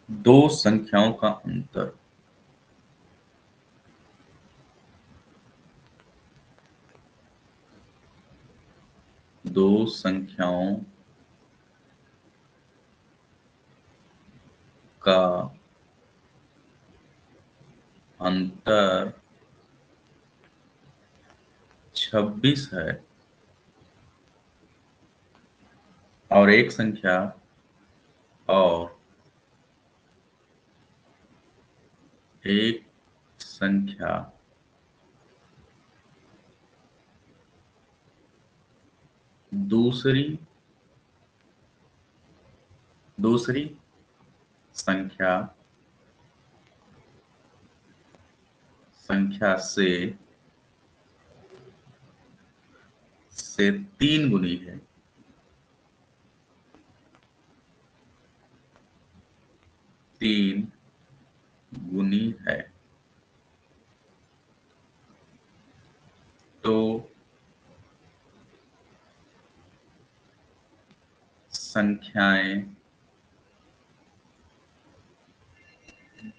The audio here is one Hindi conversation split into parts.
दो संख्याओं का अंतर। दो संख्याओं का अंतर 26 है और एक संख्या और एक संख्या दूसरी दूसरी संख्या संख्या से 3 गुनी है। तीन गुनी है तो संख्याएं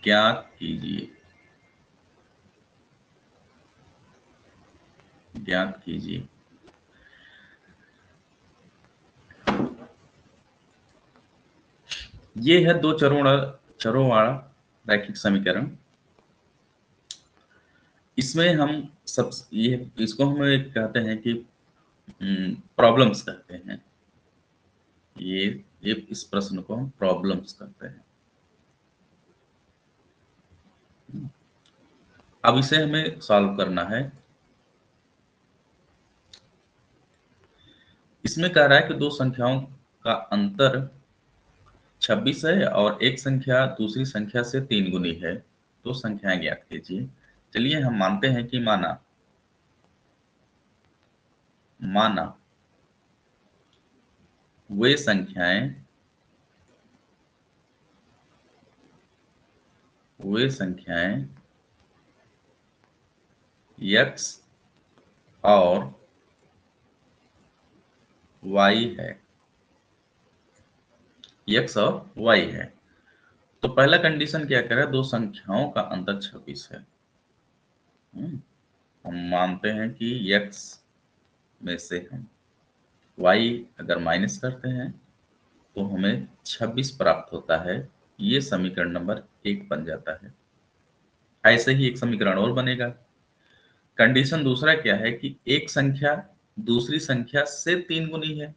ज्ञात कीजिए। ज्ञात कीजिए। ये है दो चरों वाला रैखिक समीकरण। इसमें हम सब ये इसको हम एक कहते हैं कि प्रॉब्लम्स कहते हैं। ये इस प्रश्न को हम प्रॉब्लम्स कहते हैं। अब इसे हमें सॉल्व करना है। इसमें कह रहा है कि दो संख्याओं का अंतर 26 है और एक संख्या दूसरी संख्या से 3 गुनी है, तो संख्याएं ज्ञात कीजिए। चलिए हम मानते हैं कि माना माना वे संख्याएं x और y है। x और y है। तो पहला कंडीशन क्या कह रहा है, दो संख्याओं का अंतर 26 है। हम मानते हैं कि x में से हम y अगर माइनस करते हैं तो हमें 26 प्राप्त होता है। ये समीकरण नंबर 1 बन जाता है। ऐसे ही एक समीकरण और बनेगा। कंडीशन दूसरा क्या है कि एक संख्या दूसरी संख्या से 3 गुनी है।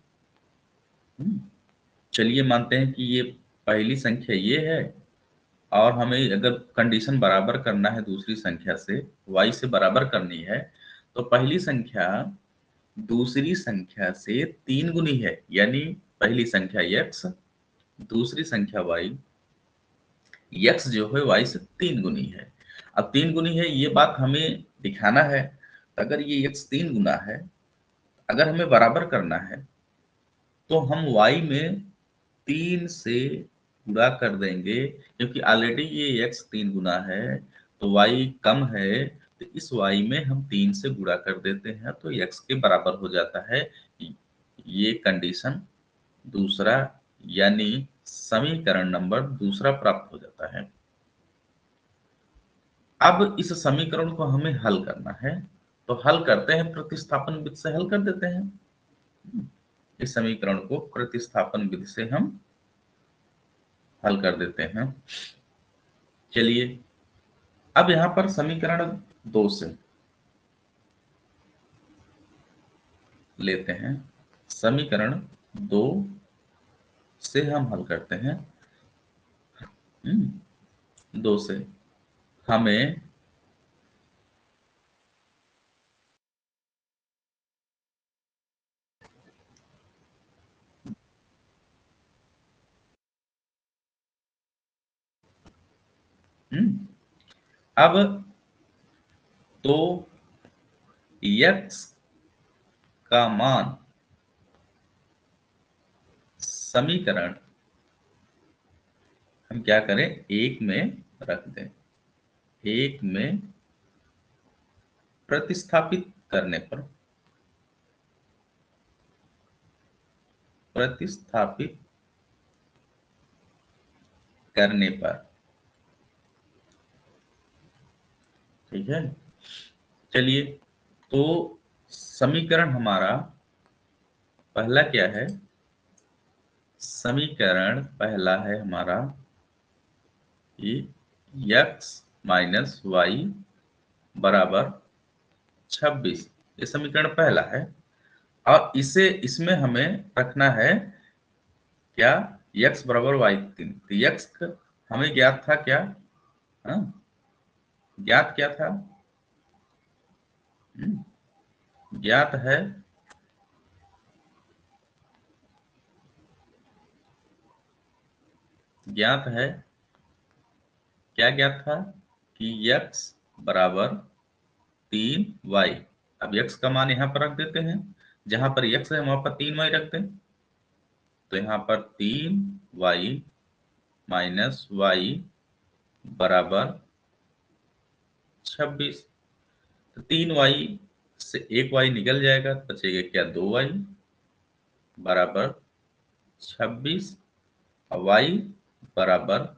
चलिए मानते हैं कि ये पहली संख्या ये है और हमें अगर कंडीशन बराबर करना है दूसरी संख्या से, y से बराबर करनी है, तो पहली संख्या दूसरी संख्या से 3 गुनी है। यानी पहली संख्या x, दूसरी संख्या y, x जो है y से 3 गुनी है। अब 3 गुनी है ये बात हमें दिखाना है। अगर ये x 3 गुना है, अगर हमें बराबर करना है तो हम y में 3 से गुणा कर देंगे, क्योंकि ऑलरेडी ये x 3 गुना है तो y कम है, तो इस y में हम 3 से गुणा कर देते हैं तो x के बराबर हो जाता है। ये कंडीशन दूसरा यानी समीकरण नंबर दूसरा प्राप्त हो जाता है। अब इस समीकरण को हमें हल करना है, तो हल करते हैं, प्रतिस्थापन विधि से हल कर देते हैं। इस समीकरण को प्रतिस्थापन विधि से हम हल कर देते हैं। चलिए अब यहां पर समीकरण 2 से लेते हैं। समीकरण 2 से हम हल करते हैं। 2 से हमें अब तो x का मान समीकरण हम क्या करें, एक में रख दें, एक में प्रतिस्थापित करने पर, प्रतिस्थापित करने पर, ठीक है। चलिए, तो समीकरण हमारा पहला क्या है, समीकरण पहला है हमारा कि x माइनस वाई बराबर 26, ये समीकरण पहला है। और इसे इसमें हमें रखना है क्या, x बराबर वाई 3। तो x हमें ज्ञात था क्या, हाँ ज्ञात क्या था, ज्ञात है ज्ञात है क्या ज्ञात था कि x बराबर 3y। अब x का मान यहाँ पर रख देते हैं, जहां पर x है वहां पर 3y रख दें। तो यहाँ पर 3y माइनस वाई बराबर 26। तो 3y से एक y निकल जाएगा, बचेगा क्या, 2y बराबर 26। और y बराबर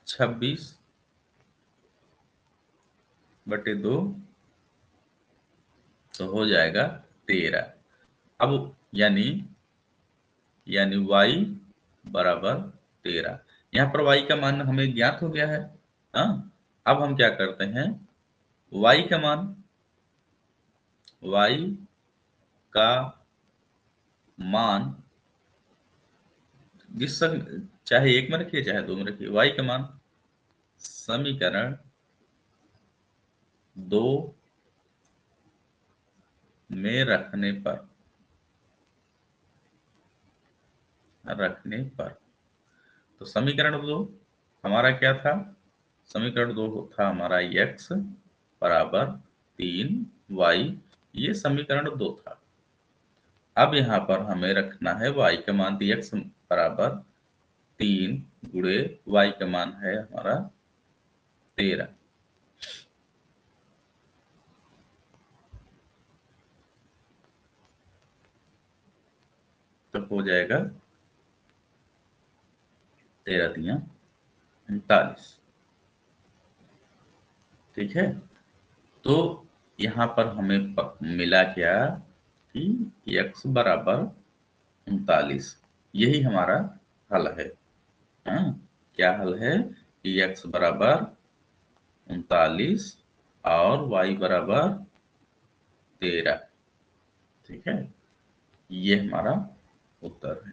26/2, तो हो जाएगा 13। अब यानी y बराबर 13। यहाँ पर y का मान हमें ज्ञात हो गया है। हाँ, अब हम क्या करते हैं, y का मान, y का मान चाहे एक में रखिए चाहे दो में रखिए, y का मान समीकरण 2 में रखने पर, तो समीकरण 2 हमारा क्या था, समीकरण 2 था हमारा x बराबर 3y, ये समीकरण 2 था। अब यहाँ पर हमें रखना है y का मान, x बराबर 3 गुणे y का मान है हमारा 13। तो हो जाएगा 13×3=39। ठीक है, तो यहाँ पर हमें मिला क्या कि x बराबर 39, यही हमारा हल है। हाँ, क्या हल है कि x बराबर 39 और y बराबर 13। ठीक है, ये हमारा उत्तर है।